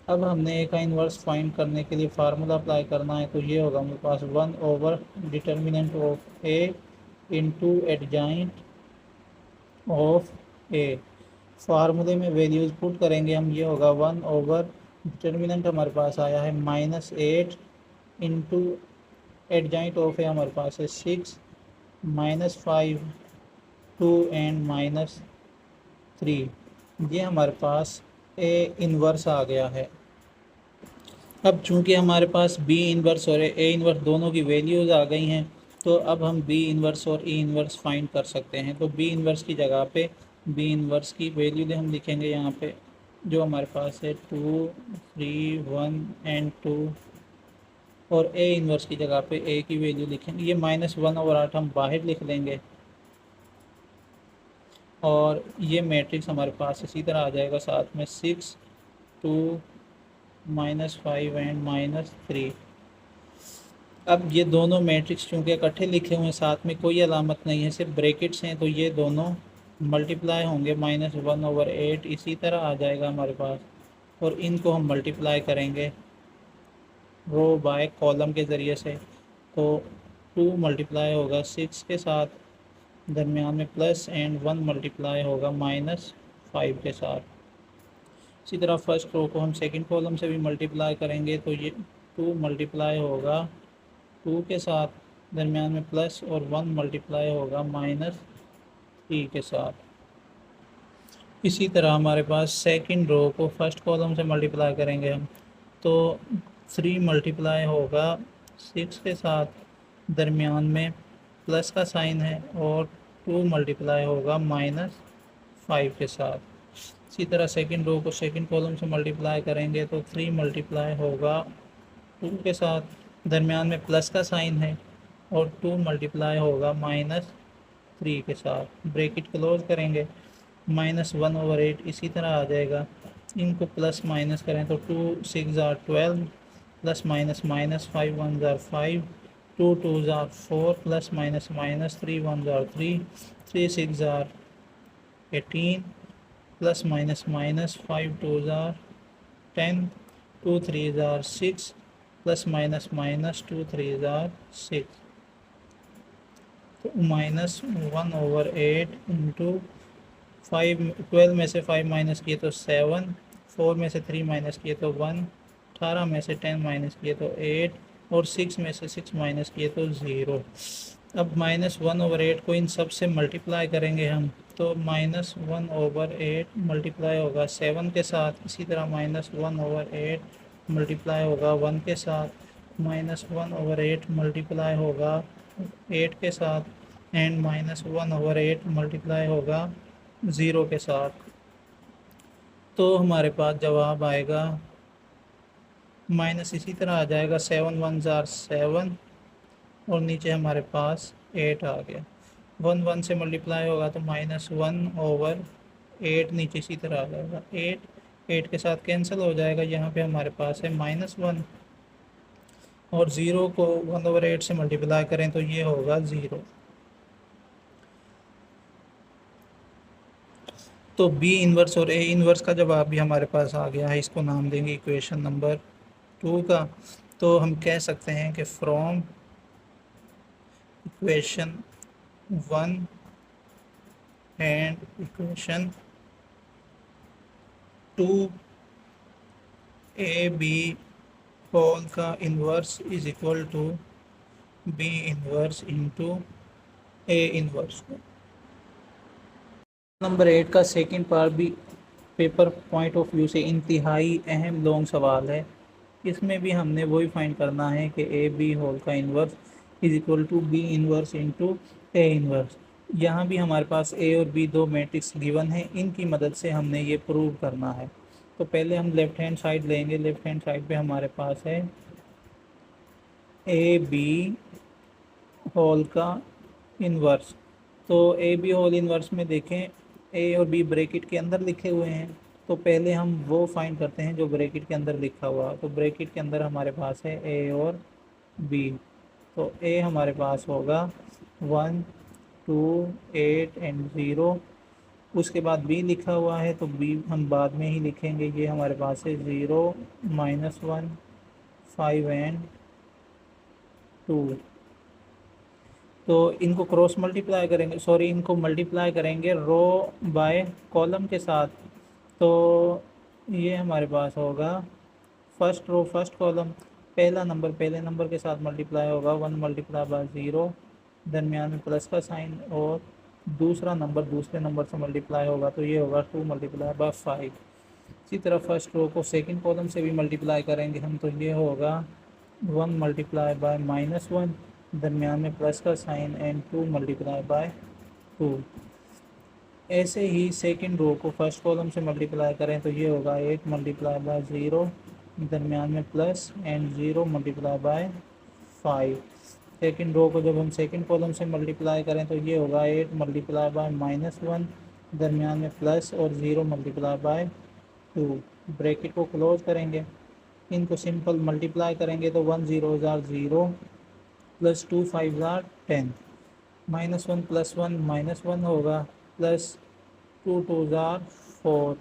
अब हमने ए का इन्वर्स फाइंड करने के लिए फार्मूला अप्लाई करना है, तो ये होगा हमारे पास one by determinant of A into adjoint of A. फार्मूले में वैल्यूज़ पुट करेंगे हम, ये होगा 1/डिटर्मिनेंट हमारे पास आया है -8 इंटू एडजॉइंट ऑफ ए हमारे पास है 6, -5 2 एंड माइनस 3, ये हमारे पास ए इन्वर्स आ गया है। अब चूंकि हमारे पास बी इन्वर्स और ए इन्वर्स दोनों की वैल्यूज़ आ गई हैं, तो अब हम बी इन्वर्स और ई इन्वर्स फाइंड कर सकते हैं। तो बी इन्वर्स की जगह पे बी इन्वर्स की वैल्यू हम लिखेंगे यहाँ पे, जो हमारे पास है 2 3 1 एंड 2, और ए इन्वर्स की जगह पे ए की वैल्यू लिखेंगे, ये -1/8 हम बाहर लिख देंगे, और ये मैट्रिक्स हमारे पास इसी तरह आ जाएगा, साथ में 6 2 -5 एंड -3। अब ये दोनों मैट्रिक्स चूँकि इकट्ठे लिखे हुए हैं, साथ में कोई अलामत नहीं है, सिर्फ ब्रैकेट्स हैं, तो ये दोनों मल्टीप्लाई होंगे, -1/8 इसी तरह आ जाएगा हमारे पास, और इनको हम मल्टीप्लाई करेंगे रो बाय कॉलम के ज़रिए से। तो 2 मल्टीप्लाई होगा 6 के साथ, दरमियान में प्लस, एंड 1 मल्टीप्लाई होगा -5 के साथ। इसी तरह फर्स्ट रो को हम सेकंड कॉलम से भी मल्टीप्लाई करेंगे, तो ये 2 मल्टीप्लाई होगा 2 के साथ, दरमियान में प्लस, और 1 मल्टीप्लाई होगा -3 के साथ। इसी तरह हमारे पास सेकंड रो को फर्स्ट कॉलम से मल्टीप्लाई करेंगे हम, तो 3 मल्टीप्लाई होगा 6 के साथ, दरमियान में प्लस का साइन है, और 2 मल्टीप्लाई होगा -5 के साथ। इसी तरह सेकंड रो को सेकंड कॉलम से मल्टीप्लाई करेंगे, तो 3 मल्टीप्लाई होगा 2 के साथ, दरमियान में प्लस का साइन है, और 2 मल्टीप्लाई होगा -3 के साथ। ब्रैकेट क्लोज करेंगे, -1/8 इसी तरह आ जाएगा। इनको प्लस माइनस करें तो 2 6 are 12, plus minus -5 1 are 5, 2 2 are 4, plus minus -3 1 are 3, 3 6 are 18, plus minus -5 2 are 10, 2 3 are 6, plus minus -2 3 are 6। तो -1/8 इंटू 5, 12 में से 5 माइनस किए तो 7, 4 में से 3 माइनस किए तो 1, 18 में से 10 माइनस किए तो 8, और 6 में से 6 माइनस किए तो 0। अब -1/8 को इन सब से मल्टीप्लाई करेंगे हम, तो -1/8 मल्टीप्लाई होगा 7 के साथ, इसी तरह -1/8 मल्टीप्लाई होगा 1 के साथ, -1/8 मल्टीप्लाई होगा 8 के साथ, एंड -1/8 मल्टीप्लाई होगा 0 के साथ। तो हमारे पास जवाब आएगा माइनस, इसी तरह आ जाएगा 7 1 are 7, और नीचे हमारे पास 8 आ गया। 1 1 से मल्टीप्लाई होगा तो -1/8 नीचे इसी तरह आ जाएगा, 8 के साथ कैंसिल हो जाएगा, यहाँ पे हमारे पास है -1, और 0 को 1/8 से मल्टीप्लाई करें तो ये होगा 0। तो बी इन्वर्स और ए इन्वर्स का जवाब भी हमारे पास आ गया है, इसको नाम देंगे इक्वेशन नंबर 2 का। तो हम कह सकते हैं कि from equation 1 and equation 2, A B whole का inverse is equal to B inverse into A inverse. Number 8 का सेकंड पार्ट भी पेपर पॉइंट ऑफ व्यू से इंतहाई अहम लॉन्ग सवाल है। इसमें भी हमने वही फाइंड करना है कि ए बी होल का inverse is equal to B inverse into A inverse. यहाँ भी हमारे पास ए और बी दो मैट्रिक्स गिवन है, इनकी मदद से हमने ये प्रूव करना है। तो पहले हम लेफ़्ट हैंड साइड लेंगे, लेफ़्ट हैंड साइड पे हमारे पास है ए बी होल का इन्वर्स। तो ए बी होल इन्वर्स में देखें, ए और बी ब्रैकेट के अंदर लिखे हुए हैं, तो पहले हम वो फाइंड करते हैं जो ब्रैकेट के अंदर लिखा हुआ। तो ब्रैकेट के अंदर हमारे पास है ए और बी, तो ए हमारे पास होगा 1 2 8 एंड 0। उसके बाद बी लिखा हुआ है, तो बी हम बाद में ही लिखेंगे। ये हमारे पास है 0 -1 5 एंड 2। तो इनको क्रॉस मल्टीप्लाई करेंगे, सॉरी इनको मल्टीप्लाई करेंगे रो बाय कॉलम के साथ। तो ये हमारे पास होगा फर्स्ट रो फर्स्ट कॉलम, पहला नंबर पहले नंबर के साथ मल्टीप्लाई होगा 1 मल्टीप्लाई बाय 0, दरमियान में प्लस का साइन, और दूसरा नंबर दूसरे नंबर से मल्टीप्लाई होगा तो ये होगा 2 मल्टीप्लाई बाय 5। इसी तरह फर्स्ट रो को सेकंड कॉलम से भी मल्टीप्लाई करेंगे हम तो ये होगा 1 मल्टीप्लाई बाय -1, दरमियान में प्लस का साइन, एंड 2 मल्टीप्लाई बाय 2। ऐसे ही सेकंड रो को फर्स्ट कॉलम से मल्टीप्लाई करें तो ये होगा 8 मल्टीप्लाई बाय 0, दरमियान में plus, and 0 multiply by 5। Second row को जब हम सेकंड कॉलम से मल्टीप्लाई करें तो ये होगा 8 मल्टीप्लाई बाय -1, दरमियान में प्लस और 0 मल्टीप्लाई बाय 2। ब्रैकेट को क्लोज करेंगे, इनको सिंपल मल्टीप्लाई करेंगे तो 1 0 0 प्लस 2 5 10, -1 प्लस 1 -1 होगा, प्लस 2 2 4।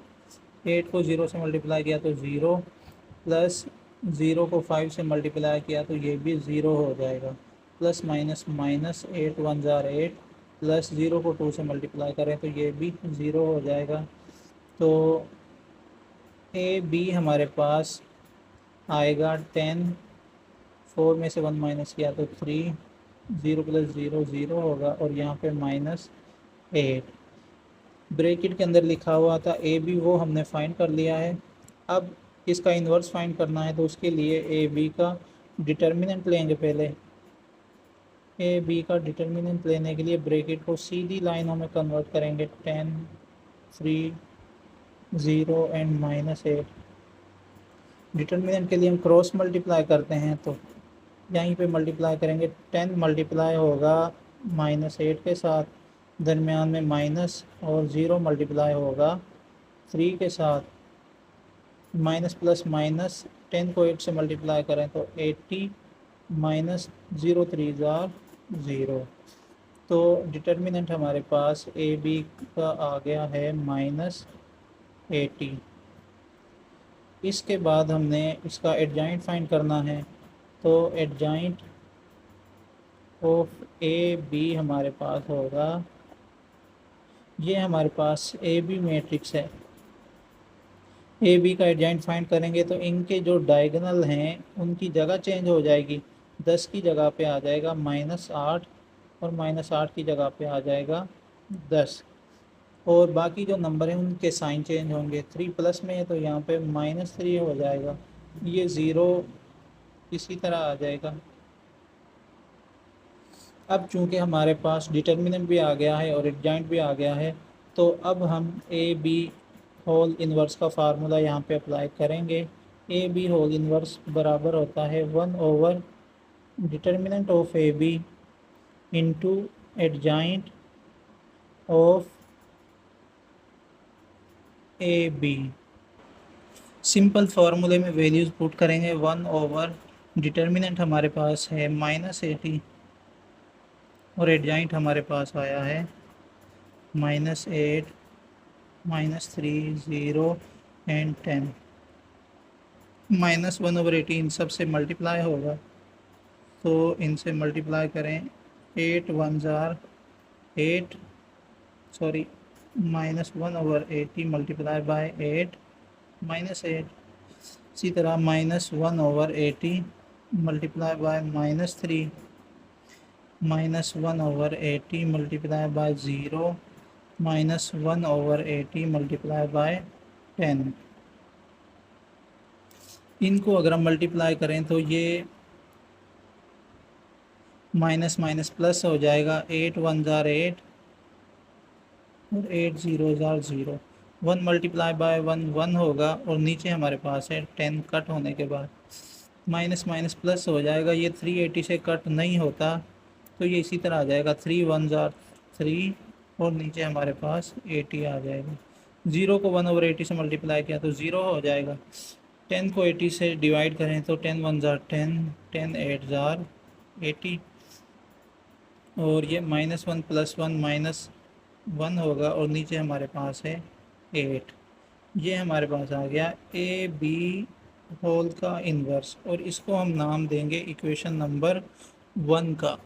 8 को 0 से मल्टीप्लाई किया तो 0, प्लस 0 को 5 से मल्टीप्लाई किया तो ये भी 0 हो जाएगा, प्लस माइनस माइनस 8 1 8, प्लस 0 को 2 से मल्टीप्लाई करें तो ये भी 0 हो जाएगा। तो ए बी हमारे पास आएगा 10, 4 में से 1 माइनस किया तो 3, 0 प्लस 0 0 होगा, और यहाँ पे -8। ब्रैकेट के अंदर लिखा हुआ था ए बी, वो हमने फाइंड कर लिया है। अब इसका इन्वर्स फाइंड करना है तो उसके लिए ए बी का डिटर्मिनेंट लेंगे। पहले ए बी का डिटर्मिनेंट लेने के लिए ब्रैकेट को सीधी लाइनों में कन्वर्ट करेंगे, 10 3 0 एंड -8। डिटर्मिनेंट के लिए हम क्रॉस मल्टीप्लाई करते हैं तो यहीं पे मल्टीप्लाई करेंगे, 10 मल्टीप्लाई होगा -8 के साथ, दरमियान में माइनस, और 0 मल्टीप्लाई होगा 3 के साथ, माइनस प्लस माइनस, 10 को 8 से मल्टीप्लाई करें तो 80, -0 3 0। तो डिटर्मिनेंट हमारे पास ए बी का आ गया है -80। इसके बाद हमने इसका एडजॉइंट फाइंड करना है, तो एडजॉइंट ऑफ ए बी हमारे पास होगा, ये हमारे पास ए बी मैट्रिक्स है। ए बी का एडजॉइंट फाइंड करेंगे तो इनके जो डायगोनल हैं उनकी जगह चेंज हो जाएगी, 10 की जगह पे आ जाएगा -8, और -8 की जगह पे आ जाएगा 10, और बाकी जो नंबर हैं उनके साइन चेंज होंगे। 3 प्लस में है तो यहाँ पे -3 हो जाएगा, ये 0 इसी तरह आ जाएगा। अब चूंकि हमारे पास डिटर्मिनेंट भी आ गया है और एडजॉइंट भी आ गया है, तो अब हम ए बी होल इन्वर्स का फार्मूला यहाँ पे अप्लाई करेंगे। ए बी होल इन्वर्स बराबर होता है 1 over determinant of A B into adjoint of A B. Simple फार्मूले में वैल्यूज़ पुट करेंगे, 1 ओवर डिटर्मिनेंट हमारे पास है -80, और एडजॉइंट हमारे पास आया है -8 -3 0 एंड 10। -1 ओवर 80 इन सब से मल्टीप्लाई होगा, तो इनसे मल्टीप्लाई करें, 8 1 8, सॉरी -1 ओवर 80 मल्टीप्लाई बाय 8 -8। इसी तरह -1 over 80 multiply by -3, -1 over 80 multiply by 0, -1 over 80 multiply by 10। इनको अगर हम मल्टीप्लाई करें तो ये माइनस माइनस प्लस हो जाएगा, 8 1 8 और 8 0 0। 1 मल्टीप्लाई बाय 1 1 होगा, और नीचे हमारे पास है 10 कट होने के बाद माइनस माइनस प्लस हो जाएगा। ये 380 से कट नहीं होता तो ये इसी तरह आ जाएगा, 3 1 3, और नीचे हमारे पास 80 आ जाएगा। 0 को 1 ओवर 80 से मल्टीप्लाई किया तो 0 हो जाएगा। 10 को 80 से डिवाइड करें तो 10 1 10, 10 8 80, और ये -1 प्लस 1 -1 होगा, और नीचे हमारे पास है 8। ये हमारे पास आ गया ए बी होल का इन्वर्स, और इसको हम नाम देंगे इक्वेशन नंबर 1 का।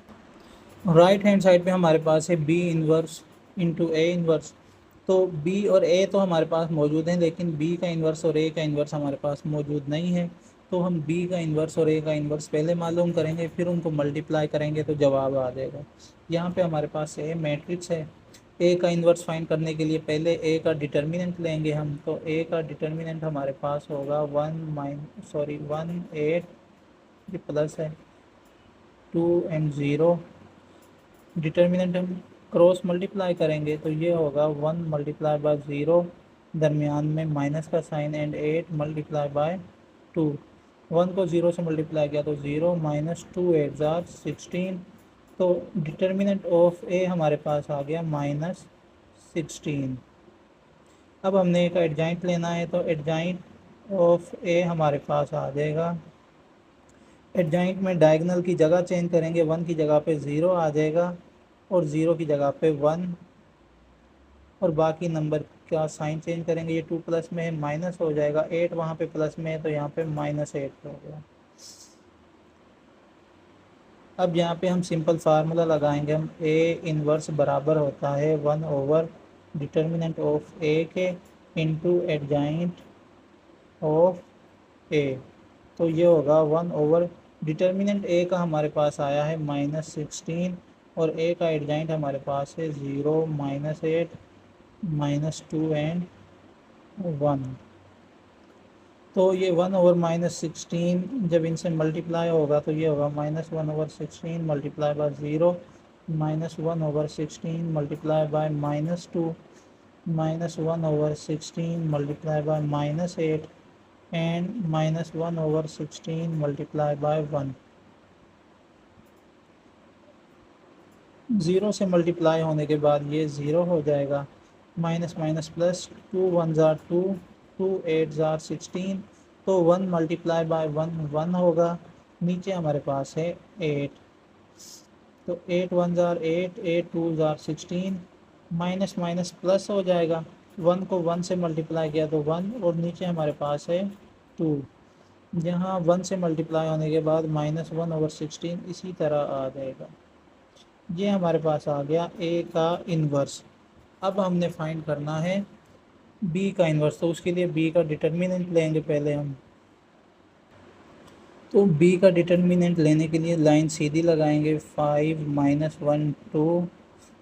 राइट हैंड साइड पे हमारे पास है B inverse into A inverse. तो बी और ए तो हमारे पास मौजूद हैं, लेकिन बी का इन्वर्स और ए का इन्वर्स हमारे पास मौजूद नहीं है। तो हम बी का इन्वर्स और ए का इन्वर्स पहले मालूम करेंगे, फिर उनको मल्टीप्लाई करेंगे तो जवाब आ जाएगा। यहाँ पे हमारे पास ए मैट्रिक्स है, ए का इन्वर्स फाइंड करने के लिए पहले ए का डिटर्मिनेंट लेंगे हम। तो ए का डिटर्मिनेंट हमारे पास होगा 1 8 ये प्लस है 2 एंड 0। डिटर्मिनेंट हम क्रॉस मल्टीप्लाई करेंगे तो ये होगा 1 मल्टीप्लाई बाय 0, दरमियान में माइनस का साइन, एंड 8 मल्टीप्लाई बाय 2। 1 को 0 से मल्टीप्लाई किया तो 0 माइनस 2 8 जार 16। तो डिटर्मिनेंट ऑफ ए हमारे पास आ गया -16। अब हमने एक एडजाइंट लेना है तो एडजाइंट ऑफ ए हमारे पास आ जाएगा। एडजाइंट में डायगनल की जगह चेंज करेंगे, 1 की जगह पे 0 आ जाएगा और 0 की जगह पे 1, और बाकी नंबर का साइन चेंज करेंगे। ये 2 प्लस में है माइनस हो जाएगा, 8 वहाँ पे प्लस में है तो यहाँ पे -8 हो गया। अब यहाँ पे हम सिंपल फार्मूला लगाएंगे। हम ए इनवर्स बराबर होता है 1 ओवर डिटर्मिनेंट ऑफ ए के इंटू एडजाइंट ऑफ ए। तो ये होगा 1 ओवर डिटर्मिनेंट ए का हमारे पास आया है -16 और ए का एडजाइंट हमारे पास है 0 -8 -2 एंड 1। तो ये 1 ओवर -16 जब इनसे मल्टीप्लाई होगा तो ये होगा -1 over 16 multiply by 0 -1 over 16 multiply by -2 -1 over 16 multiply by -8 and -1 over 16 multiply by 1। 0 से मल्टीप्लाई होने के बाद ये 0 हो जाएगा, minus minus plus 2 1 jar 2 2 8 jar 16। तो 1 मल्टीप्लाई बाय 1 1 होगा, नीचे हमारे पास है 8। तो 8 1 jar 8 8 2 jar 16, minus minus plus हो जाएगा। 1 को 1 से मल्टीप्लाई किया तो 1 और नीचे हमारे पास है 2। यहाँ 1 से मल्टीप्लाई होने के बाद -1 ओवर 16 इसी तरह आ जाएगा। ये हमारे पास आ गया ए का इन्वर्स। अब हमने फाइंड करना है बी का इन्वर्स, तो उसके लिए बी का डिटर्मिनेंट लेंगे पहले हम। तो बी का डिटर्मिनेंट लेने के लिए लाइन सीधी लगाएंगे, 5 -1 2,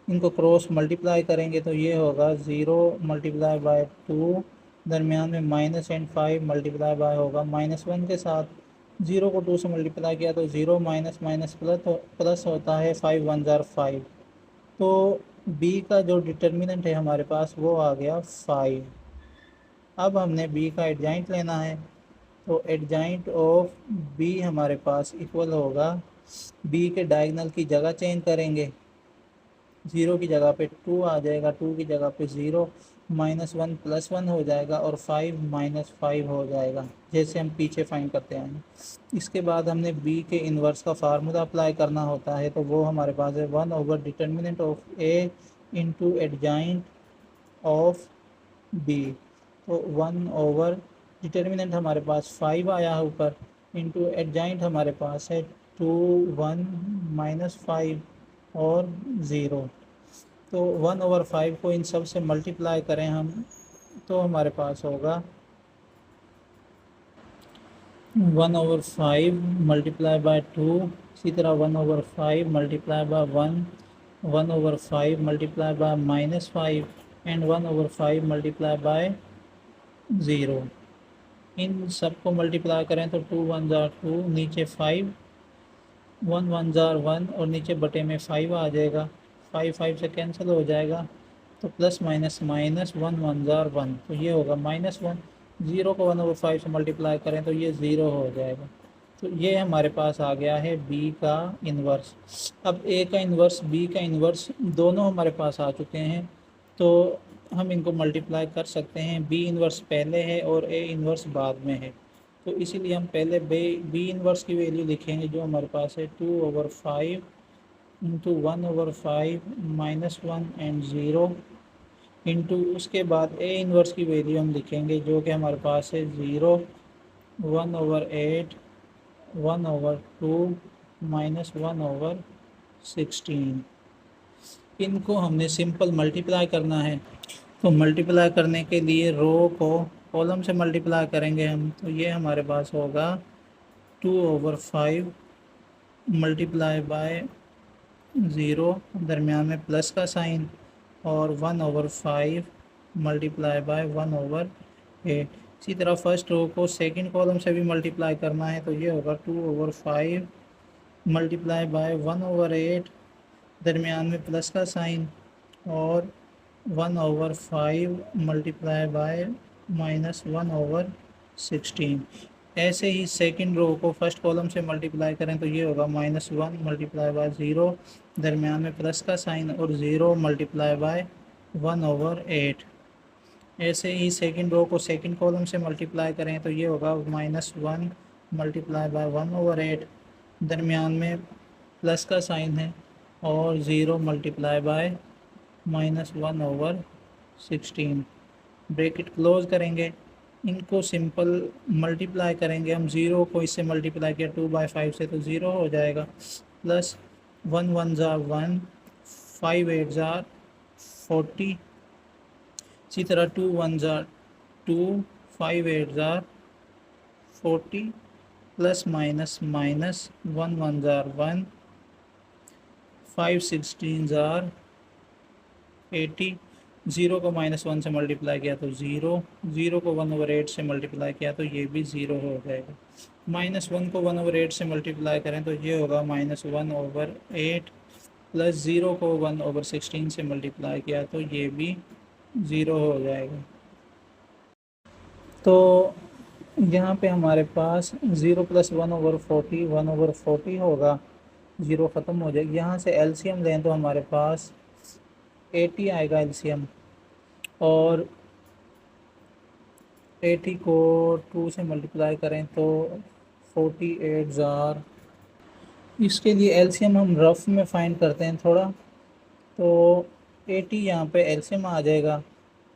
इनको क्रॉस मल्टीप्लाई करेंगे तो ये होगा 0 मल्टीप्लाई बाय 2, दरमियान में माइनस एंड 5 मल्टीप्लाई बाय होगा -1 के साथ। 0 को 2 से मल्टीप्लाई किया तो 0 माइनस माइनस प्लस होता है, 5 1 जार 5। तो बी का जो डिटर्मिनेंट है हमारे पास वो आ गया 5। अब हमने बी का एडजाइंट लेना है तो एडजाइंट ऑफ बी हमारे पास इक्वल होगा, बी के डायगनल की जगह चेंज करेंगे, 0 की जगह पे 2 आ जाएगा, 2 की जगह पे 0, -1 +1 हो जाएगा और 5 -5 हो जाएगा, जैसे हम पीछे फाइंड करते हैं। इसके बाद हमने बी के इन्वर्स का फार्मूला अप्लाई करना होता है, तो वो हमारे पास है 1 over determinant of A into adjoint of B. तो 1 ओवर डिटर्मिनेंट हमारे पास 5 आया है ऊपर, इंटू एडजाइंट हमारे पास है 2 1 -5 और 0। तो 1 ओवर 5 को इन सब से मल्टीप्लाई करें हम तो हमारे पास होगा 1 ओवर 5 मल्टीप्लाई बाय 2, इसी तरह 1 over 5 multiply by 1, 1 over 5 multiply by -5 and 1 over 5 multiply by 0। इन सब को मल्टीप्लाई करें तो 2 1 जार 2, नीचे 5, 1 1 जार 1 और नीचे बटे में 5 आ जाएगा, 5 5 से कैंसिल हो जाएगा, तो प्लस माइनस माइनस 1 1 जार 1, तो ये होगा -1। 0 को 1 ओवर 5 से मल्टीप्लाई करें तो ये 0 हो जाएगा। तो ये हमारे पास आ गया है बी का इन्वर्स। अब ए का इन्वर्स बी का इन्वर्स दोनों हमारे पास आ चुके हैं, तो हम इनको मल्टीप्लाई कर सकते हैं। बी इन्वर्स पहले है और ए इन्वर्स बाद में है, तो इसीलिए हम पहले बी इन्वर्स की वैल्यू लिखेंगे जो हमारे पास है 2 over 5 into 1 over 5 -1 and 0 into उसके बाद ए इन्वर्स की वैल्यू हम लिखेंगे जो कि हमारे पास है 0 1 ओवर 8 1 ओवर 2 -1 ओवर 16। इनको हमने सिंपल मल्टीप्लाई करना है, तो मल्टीप्लाई करने के लिए रो को कॉलम से मल्टीप्लाई करेंगे हम, तो ये हमारे पास होगा 2 ओवर 5 मल्टीप्लाई बाय 0, दरमियान में प्लस का साइन, और 1/5 मल्टीप्लाई बाय 1/8। इसी तरह फर्स्ट रो को सेकंड कॉलम से भी मल्टीप्लाई करना है, तो ये होगा 2/5 मल्टीप्लाई बाय 1/8, दरमियान में प्लस का साइन, और 1/5 मल्टीप्लाई बाय -1/16। ऐसे ही सेकंड रो को फर्स्ट कॉलम से मल्टीप्लाई करें तो ये होगा -1 मल्टीप्लाई बाय 0, दरमियान में प्लस का साइन, और 0 मल्टीप्लाई बाय 1/8। ऐसे ही सेकंड रो को सेकंड कॉलम से मल्टीप्लाई करें तो ये होगा -1 मल्टीप्लाई बाय 1/8, दरमियान में प्लस का साइन है, और 0 मल्टीप्लाई बाय -1/16। ब्रैकेट क्लोज करेंगे, इनको सिंपल मल्टीप्लाई करेंगे हम। 0 को इससे मल्टीप्लाई किया 2/5 से तो 0 हो जाएगा, प्लस 1 1 ज़ार 1, 5 8 ज़ार 40, इसी तरह 2 1 ज़ार 2, 5 8 ज़ार 40, प्लस माइनस माइनस 1 1 ज़ार 1, 5 16 ज़ार 80। 0 को -1 से मल्टीप्लाई किया तो 0, 0 को 1/8 से मल्टीप्लाई किया तो ये भी 0 हो जाएगा। -1 को 1/8 से मल्टीप्लाई करें तो ये होगा -1/8, प्लस 0 को 1/16 से मल्टीप्लाई किया तो ये भी 0 हो जाएगा। तो यहाँ पे हमारे पास 0 + 1/40, 1/40 होगा, 0 ख़त्म हो जाएगा। यहाँ से एलसीएम लें तो हमारे पास 80 आएगा एलसीएम, और 80 को 2 से मल्टीप्लाई करें तो 48 ज़ार। इसके लिए एलसीएम हम रफ में फाइंड करते हैं थोड़ा, तो 80 यहाँ पे एलसीएम आ जाएगा।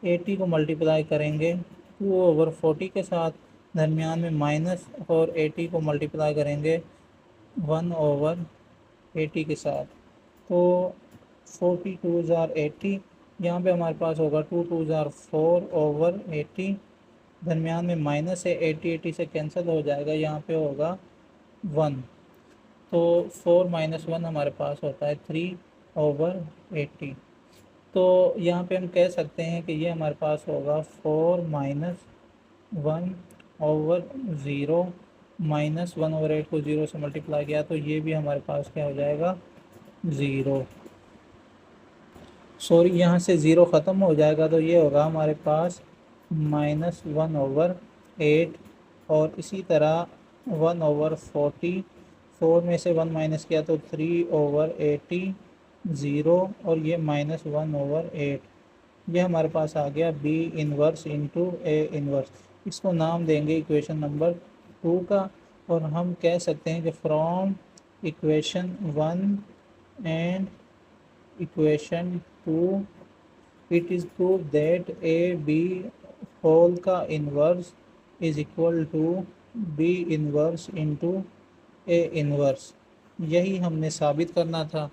80 को मल्टीप्लाई करेंगे 2/40 के साथ, दरमियान में माइनस, और 80 को मल्टीप्लाई करेंगे 1/80 के साथ, तो 42 ज़ार 80। यहाँ पे हमारे पास होगा 2 2 ज़ार 4/80, दरमियान में माइनस है, 80 80 से कैंसिल हो जाएगा, यहाँ पे होगा 1, तो 4 - 1 हमारे पास होता है 3/80। तो यहाँ पे हम कह सकते हैं कि ये हमारे पास होगा 4 - 1/0, -1/8 को 0 से मल्टीप्लाई किया तो ये भी हमारे पास क्या हो जाएगा, 0। सॉरी, यहाँ से 0 ख़त्म हो जाएगा, तो ये होगा हमारे पास -1/8, और इसी तरह 1/40, 4 में से 1 माइनस किया तो 3/80, 0, और ये -1/8। ये हमारे पास आ गया B inverse into A inverse. इसको नाम देंगे इक्वेशन नंबर 2 का, और हम कह सकते हैं कि from equation 1 and equation 2 it is prove that AB whole का inverse is equal to B inverse into A inverse. यही हमने साबित करना था।